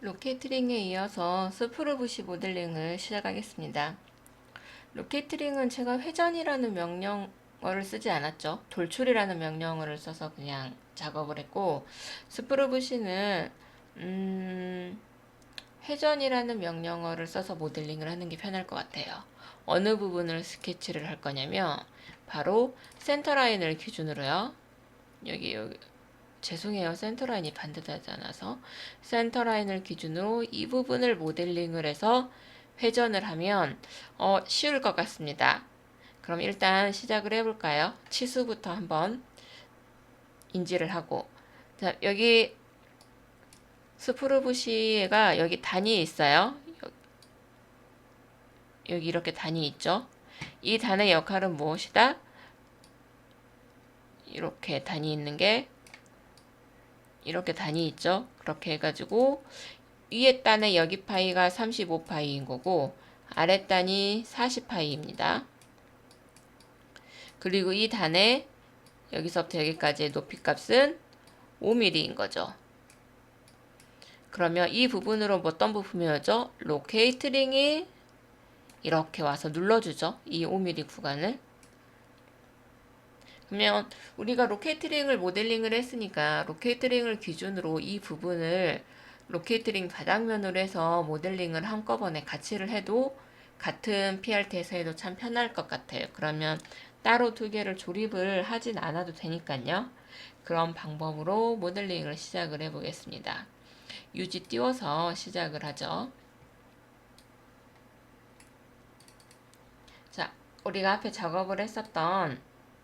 로케이트링에 이어서 스프루브시 모델링을 시작하겠습니다. 로케이트링은 제가 회전이라는 명령어를 쓰지 않았죠. 돌출이라는 명령어를 써서 그냥 작업을 했고, 스프루브시는 회전이라는 명령어를 써서 모델링을 하는 게 편할 것 같아요. 어느 부분을 스케치를 할 거냐면 바로 센터라인을 기준으로요. 여기 죄송해요. 센터라인이 반대되지 않아서 센터라인을 기준으로 이 부분을 모델링을 해서 회전을 하면 쉬울 것 같습니다. 그럼 일단 시작을 해볼까요? 치수부터 한번 인지를 하고, 자, 여기 스프루브시가 여기 단이 있어요. 여기 이렇게 단이 있죠. 이 단의 역할은 무엇이다? 이렇게 단이 있는 게 이렇게 단이 있죠. 그렇게 해가지고 위에 단의 여기 파이가 35파이인 거고 아래 단이 40파이입니다. 그리고 이 단의 여기서부터 여기까지의 높이 값은 5mm인 거죠. 그러면 이 부분으로 어떤 부품이 오죠? 로케이트링이 이렇게 와서 눌러주죠. 이 5mm 구간을. 그러면 우리가 로케이트링을 모델링을 했으니까 로케이트링을 기준으로 이 부분을 로케이트링 바닥면으로 해서 모델링을 한꺼번에 같이를 해도 같은 PRT에서 해도 참 편할 것 같아요. 그러면 따로 두 개를 조립을 하진 않아도 되니까요. 그런 방법으로 모델링을 시작을 해보겠습니다. 유지 띄워서 시작을 하죠. 자, 우리가 앞에 작업을 했었던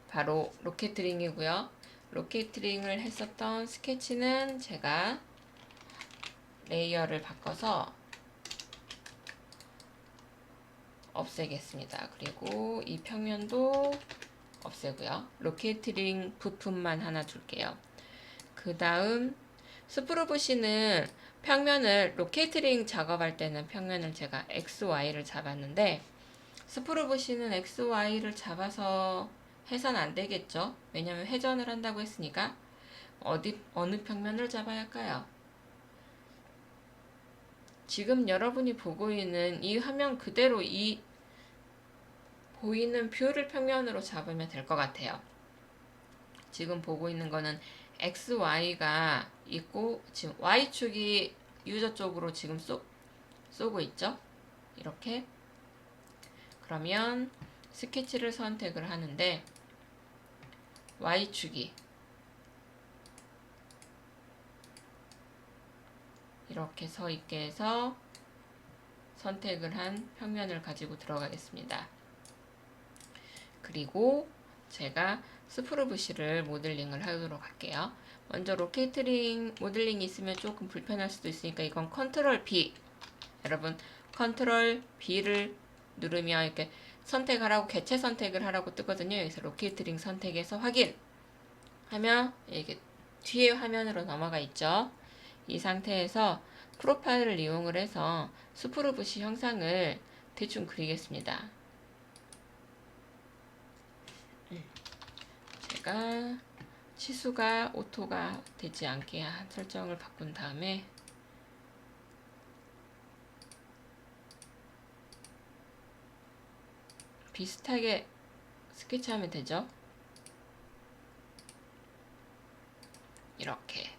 바로 로케이트링이고요. 로케이트링을 했었던 스케치는 제가 레이어를 바꿔서 없애겠습니다. 그리고 이 평면도 없애고요. 로케이트링 부품만 하나 둘게요. 그 다음 스프루브시는 평면을 로케이트링 작업할 때는 평면을 제가 XY를 잡았는데 스프루브시는 XY를 잡아서 해선 안 되겠죠. 왜냐면 회전을 한다고 했으니까 어느 평면을 잡아야 할까요? 지금 여러분이 보고 있는 이 화면 그대로 이 보이는 뷰를 평면으로 잡으면 될 것 같아요. 지금 보고 있는 거는 XY가 있고 지금 Y축이 유저 쪽으로 지금 쏘고 있죠. 이렇게 그러면 스케치를 선택을 하는데 Y축이 이렇게 서 있게 해서 선택을 한 평면을 가지고 들어가겠습니다. 그리고 제가 스프루브시를 모델링을 하도록 할게요. 먼저 로케이트링 모델링이 있으면 조금 불편할 수도 있으니까 이건 컨트롤 B. 여러분 컨트롤 B를 누르면 이렇게 선택하라고 개체 선택을 하라고 뜨거든요. 여기서 로케이트링 선택해서 확인 하면 이게 뒤에 화면으로 넘어가 있죠. 이 상태에서 프로파일을 이용을 해서 스프루브시 형상을 대충 그리겠습니다. 제가 치수가 오토가 되지 않게 설정을 바꾼 다음에 비슷하게 스케치하면 되죠. 이렇게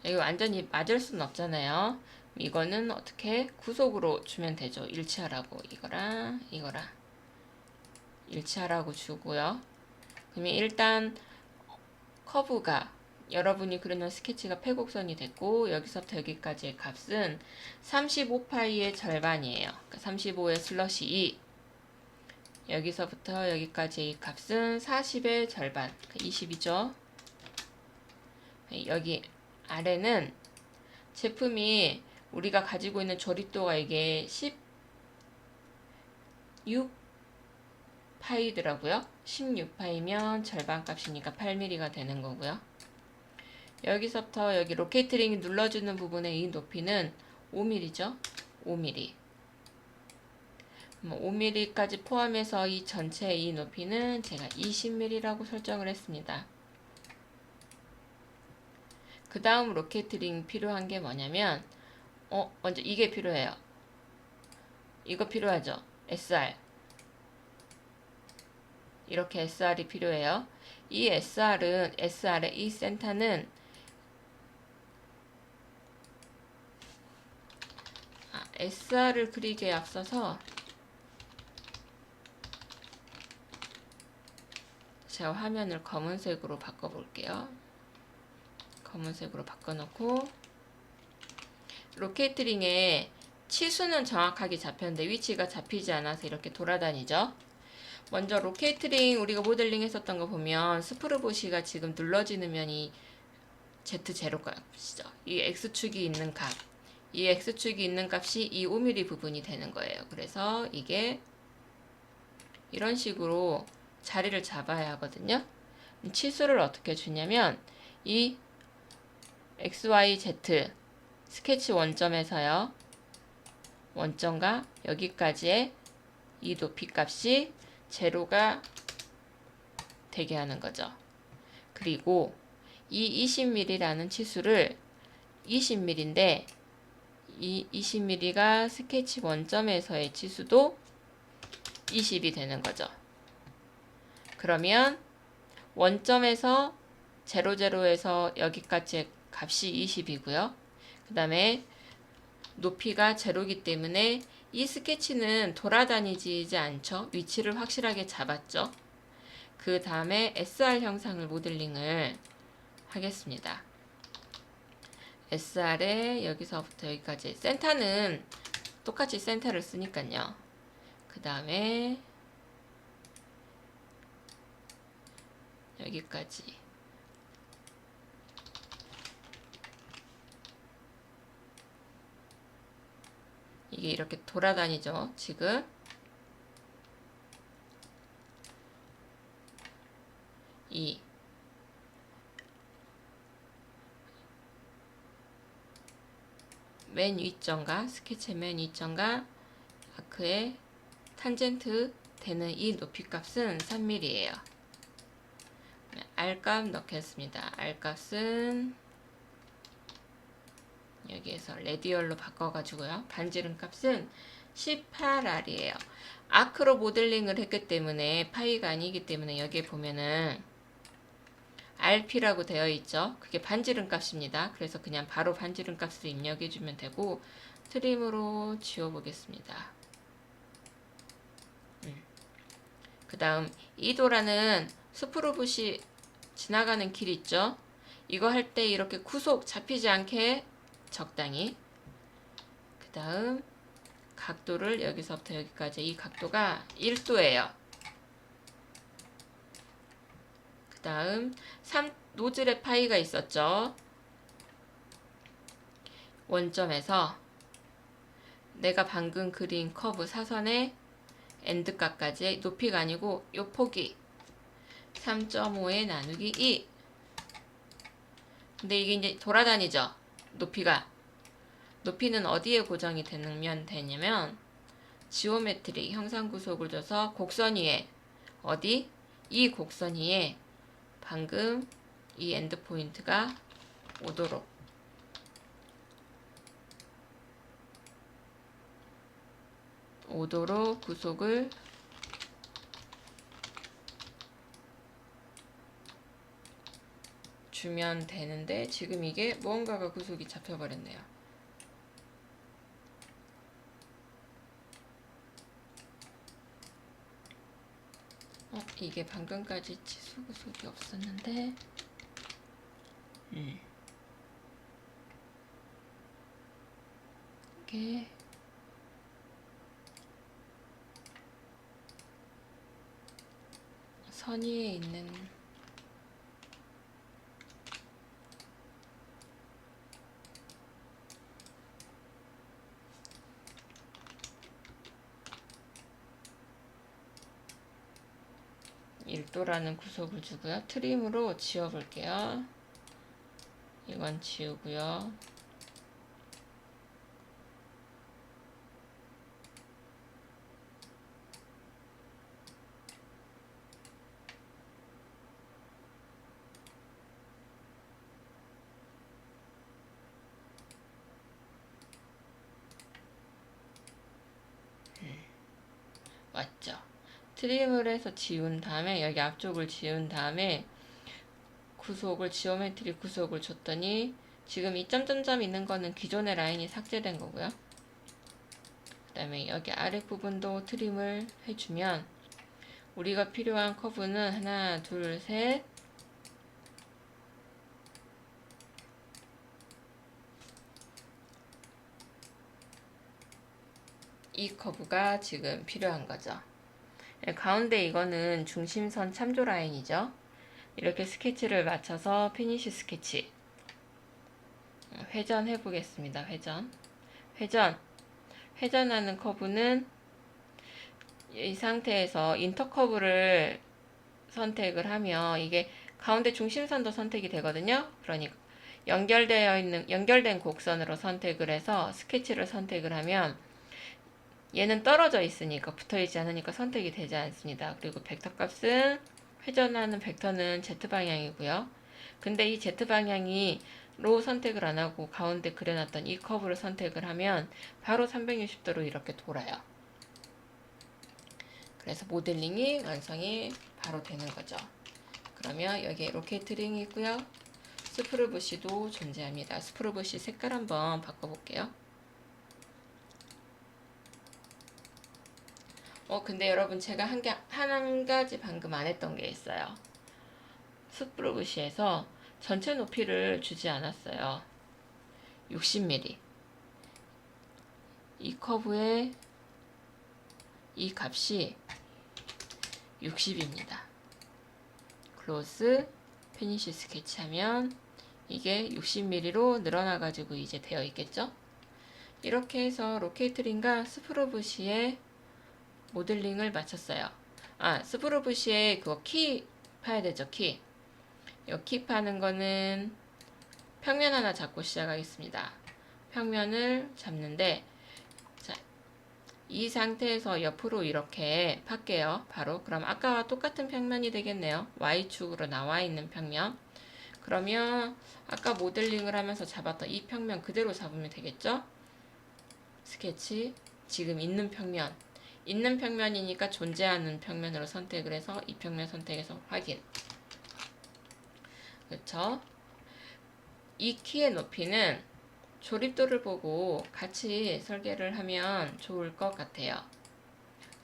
여기 완전히 맞을 수는 없잖아요. 이거는 어떻게 구속으로 주면 되죠. 일치하라고 이거랑 일치하라고 주고요. 그러면 일단 커브가 여러분이 그려놓은 스케치가 패곡선이 됐고 여기서부터 여기까지의 값은 35파이의 절반이에요. 그러니까 35의 슬러시 2 여기서부터 여기까지의 값은 40의 절반 그러니까 20이죠. 여기 아래는 제품이 우리가 가지고 있는 조립도가 이게 16파이더라고요. 16파이면 절반 값이니까 8mm가 되는 거고요. 여기서부터 여기 로케이트링이 눌러주는 부분의 이 높이는 5mm죠. 5mm. 5mm까지 포함해서 이 전체의 이 높이는 제가 20mm라고 설정을 했습니다. 그 다음 로케이트링 필요한 게 뭐냐면 먼저 이게 필요해요. 이거 필요하죠? SR. 이렇게 SR이 필요해요. 이 SR의 이 센터는 SR을 그리기에 앞서서 제가 화면을 검은색으로 바꿔볼게요. 검은색으로 바꿔놓고 로케이트링의 치수는 정확하게 잡혔는데 위치가 잡히지 않아서 이렇게 돌아다니죠. 먼저 로케이트링 우리가 모델링 했었던 거 보면 스프르보시가 지금 눌러지는 면이 Z0 값이죠. 이 X축이 있는 값. 이 X축이 있는 값이 이 5mm 부분이 되는 거예요. 그래서 이게 이런 식으로 자리를 잡아야 하거든요. 치수를 어떻게 주냐면 이 XYZ 스케치 원점에서요. 원점과 여기까지의 이 높이 값이 제로가 되게 하는 거죠. 그리고 이 20mm라는 치수를 20mm인데 이 20mm가 스케치 원점에서의 치수도 20이 되는 거죠. 그러면 원점에서 00에서 여기까지의 값이 20이고요. 그 다음에 높이가 제로이기 때문에 이 스케치는 돌아다니지 않죠. 위치를 확실하게 잡았죠. 그 다음에 SR 형상을 모델링을 하겠습니다. SR에 여기서부터 여기까지 센터는 똑같이 센터를 쓰니까요. 그 다음에 여기까지 이게 이렇게 돌아다니죠. 지금 이 맨 위점과 스케치의 맨 위점과 아크의 탄젠트 되는 이 높이 값은 3mm예요. R값 넣겠습니다. R값은 여기에서 레디얼로 바꿔가지고요. 반지름 값은 18R이에요. 아크로 모델링을 했기 때문에 파이가 아니기 때문에 여기에 보면은 RP라고 되어 있죠. 그게 반지름 값입니다. 그래서 그냥 바로 반지름 값을 입력해 주면 되고 트림으로 지워보겠습니다. 그 다음 이도라는 스프루붓이 지나가는 길 있죠. 이거 할 때 이렇게 구속 잡히지 않게 적당히. 그 다음 각도를 여기서부터 여기까지 이 각도가 1도예요. 그 다음 노즐의 파이가 있었죠. 원점에서 내가 방금 그린 커브 사선의 엔드값까지 높이가 아니고 요 폭이 3.5에 나누기 2. 근데 이게 이제 돌아다니죠. 높이는 어디에 고정이 되냐면 지오메트리 형상 구속을 줘서 곡선 위에 어디? 이 곡선 위에 방금 이 엔드 포인트가 오도록 구속을 주면 되는데 지금 이게 무언가가 구속이 잡혀버렸네요. 이게 방금까지 치수 구속이 없었는데 이게 선 위에 있는 일도라는 구속을 주고요. 트림으로 지워볼게요. 이건 지우고요. 트림을 해서 지운 다음에 여기 앞쪽을 지운 다음에 구속을 지오메트리 구속을 줬더니 지금 이 점점점 있는 거는 기존의 라인이 삭제된 거고요. 그 다음에 여기 아랫부분도 트림을 해주면 우리가 필요한 커브는 하나, 둘, 셋, 이 커브가 지금 필요한 거죠. 가운데 이거는 중심선 참조 라인이죠. 이렇게 스케치를 맞춰서 피니시 스케치 회전해 보겠습니다. 회전하는 커브는 이 상태에서 인터커브를 선택을 하면 이게 가운데 중심선도 선택이 되거든요. 그러니까 연결된 곡선으로 선택을 해서 스케치를 선택을 하면 얘는 떨어져 있으니까 붙어있지 않으니까 선택이 되지 않습니다. 그리고 벡터 값은 회전하는 벡터는 Z방향이고요. 근데 이 Z방향이로 선택을 안하고 가운데 그려놨던 이 커브를 선택을 하면 바로 360도로 이렇게 돌아요. 그래서 모델링이 완성이 바로 되는 거죠. 그러면 여기에 로케이트링이 있고요. 스프루 부시도 존재합니다. 스프루 부시 색깔 한번 바꿔볼게요. 근데 여러분 제가 한 가지 방금 안 했던 게 있어요. 스프루 부시에서 전체 높이를 주지 않았어요. 60mm. 이 커브의 이 값이 60입니다. 클로즈, 피니시 스케치 하면 이게 60mm로 늘어나가지고 이제 되어 있겠죠? 이렇게 해서 로케이트링과 스프루 부시의 모델링을 마쳤어요. 스프루 부시에 그거 키 파야 되죠, 키. 이 키 파는 거는 평면 하나 잡고 시작하겠습니다. 평면을 잡는데, 자, 이 상태에서 옆으로 이렇게 팔게요. 바로. 그럼 아까와 똑같은 평면이 되겠네요. Y축으로 나와 있는 평면. 그러면 아까 모델링을 하면서 잡았던 이 평면 그대로 잡으면 되겠죠? 스케치, 지금 있는 평면이니까 존재하는 평면으로 선택을 해서 이 평면 선택해서 확인. 그렇죠? 이 키의 높이는 조립도를 보고 같이 설계를 하면 좋을 것 같아요.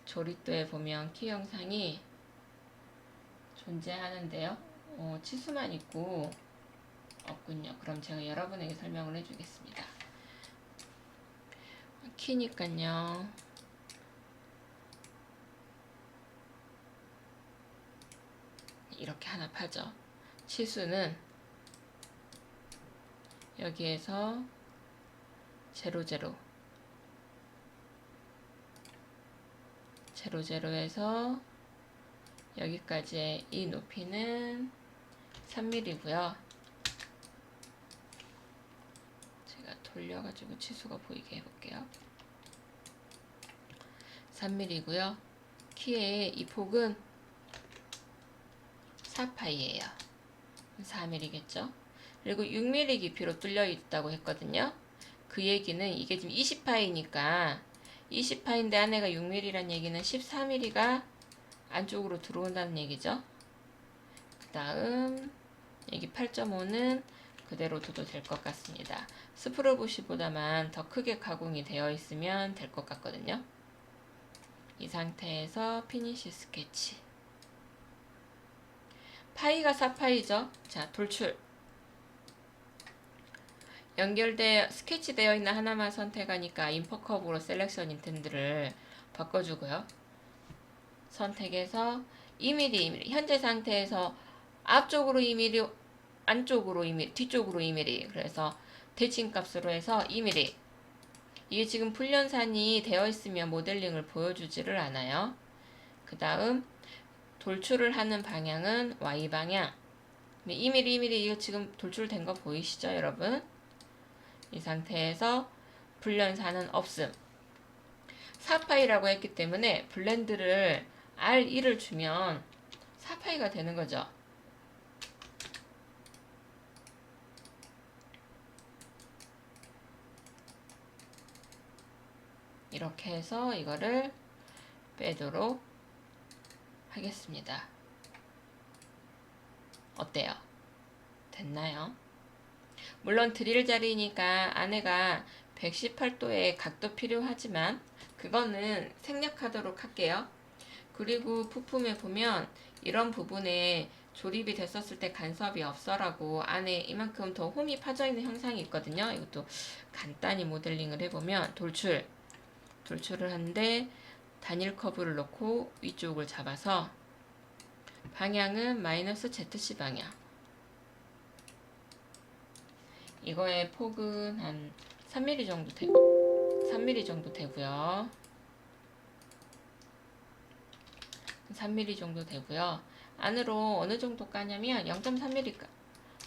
조립도에 보면 키 영상이 존재하는데요. 치수만 있고 없군요. 그럼 제가 여러분에게 설명을 해주겠습니다. 키니까요. 이렇게 하나 파죠. 치수는 여기에서 00에서 여기까지의 이 높이는 3mm고요. 제가 돌려가지고 치수가 보이게 해볼게요. 3mm고요. 키의 이 폭은 4파이예요. 4mm겠죠. 그리고 6mm 깊이로 뚫려 있다고 했거든요. 그 얘기는 이게 지금 20파이니까 20파인데 안에가 6mm란 얘기는 14mm가 안쪽으로 들어온다는 얘기죠. 그 다음 여기 8.5는 그대로 둬도 될 것 같습니다. 스프루 부시보다만 더 크게 가공이 되어 있으면 될 것 같거든요. 이 상태에서 피니시 스케치. 파이가 4파이죠. 자, 돌출. 스케치되어 있는 하나만 선택하니까 인퍼커브로 셀렉션 인텐드를 바꿔주고요. 선택해서 2mm, 현재 상태에서 앞쪽으로 2mm, 안쪽으로 2mm, 뒤쪽으로 2mm. 그래서 대칭 값으로 해서 2mm. 이게 지금 풀연산이 되어 있으면 모델링을 보여주지를 않아요. 그 다음 돌출을 하는 방향은 Y방향. 2mm 이거 지금 돌출된 거 보이시죠, 여러분? 이 상태에서 불연산은 없음. 4파이라고 했기 때문에 블렌드를 R1을 주면 4파이가 되는 거죠. 이렇게 해서 이거를 빼도록 하겠습니다. 어때요? 됐나요? 물론 드릴 자리니까 안에가 118도의 각도 필요하지만 그거는 생략하도록 할게요. 그리고 부품에 보면 이런 부분에 조립이 됐었을 때 간섭이 없어라고 안에 이만큼 더 홈이 파져 있는 형상이 있거든요. 이것도 간단히 모델링을 해보면 돌출을 하는데 단일 커브를 넣고 위쪽을 잡아서 방향은 마이너스 ZC 방향. 이거의 폭은 한 3mm 정도 되고 3mm 정도 되고요. 3mm 정도 되고요. 안으로 어느 정도 까냐면 0.3mm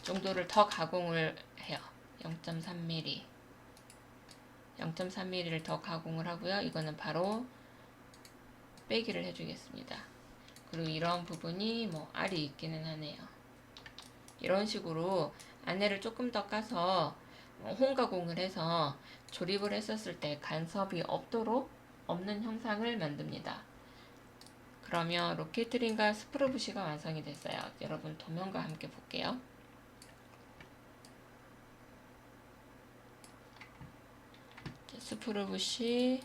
정도를 더 가공을 해요. 0.3mm 0.3mm를 더 가공을 하고요. 이거는 바로 빼기를 해주겠습니다. 그리고 이런 부분이 뭐 알이 있기는 하네요. 이런 식으로 안에를 조금 더 까서 홈 가공을 해서 조립을 했었을 때 간섭이 없는 형상을 만듭니다. 그러면 로켓링과 스프루브시가 완성이 됐어요. 여러분 도면과 함께 볼게요. 스프루브시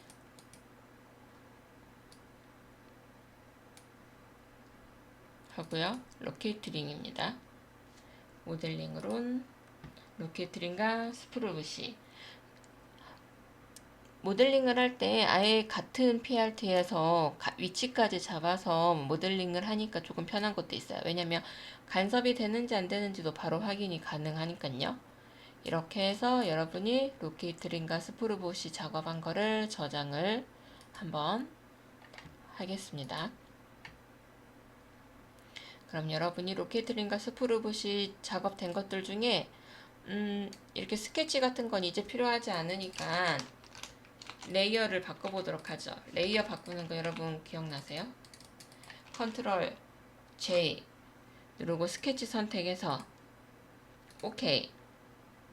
하고요. 로켓링입니다. 모델링으론 로켓링과 스프루브시. 모델링을 할 때 아예 같은 PRT에서 위치까지 잡아서 모델링을 하니까 조금 편한 것도 있어요. 왜냐면 간섭이 되는지 안 되는지도 바로 확인이 가능하니까요. 이렇게 해서 여러분이 로케이트링과 스프루봇이 작업한 거를 저장을 한번 하겠습니다. 그럼 여러분이 로케이트링과 스프루봇이 작업된 것들 중에 이렇게 스케치 같은 건 이제 필요하지 않으니까 레이어를 바꿔보도록 하죠. 레이어 바꾸는 거 여러분 기억나세요? 컨트롤 J 누르고 스케치 선택해서 OK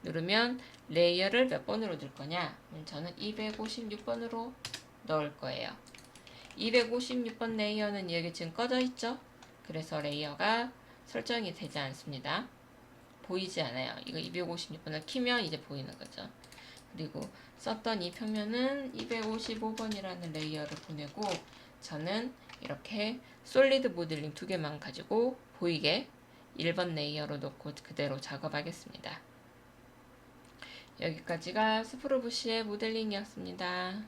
누르면 레이어를 몇 번으로 넣을 거냐? 저는 256번으로 넣을 거예요. 256번 레이어는 여기 지금 꺼져 있죠? 그래서 레이어가 설정이 되지 않습니다. 보이지 않아요. 이거 256번을 키면 이제 보이는 거죠. 그리고 썼던 이 평면은 255번이라는 레이어를 보내고 저는 이렇게 솔리드 모델링 두 개만 가지고 보이게 1번 레이어로 놓고 그대로 작업하겠습니다. 여기까지가 스프루브시의 모델링이었습니다.